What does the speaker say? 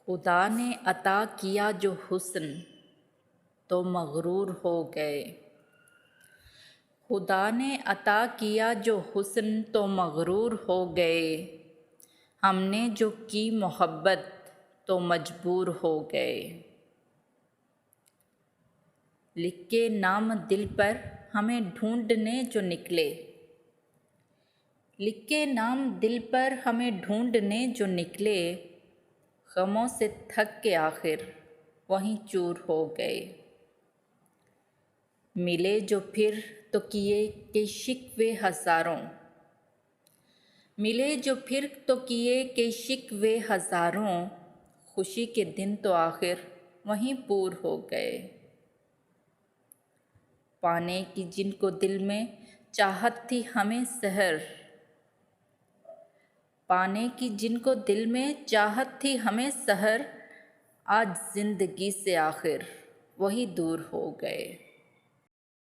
खुदा ने अता किया जो हुस्न तो मगरूर हो गए। खुदा ने अता किया जो हुस्न तो मगरूर हो गए। हमने जो की मोहब्बत तो मजबूर हो गए। लिख के नाम दिल पर हमें ढूंढने जो निकले। लिख के नाम दिल पर हमें ढूंढने जो निकले। गमों से थक के आखिर वहीं चूर हो गए। मिले जो फिर तो किए के शिकवे हज़ारों। मिले जो फिर तो किए के शिकवे हज़ारों। खुशी के दिन तो आखिर वहीं पूर हो गए। पाने की जिनको दिल में चाहत थी हमें सहर। पाने की जिनको दिल में चाहत थी हमें सहर। आज जिंदगी से आखिर वही दूर हो गए।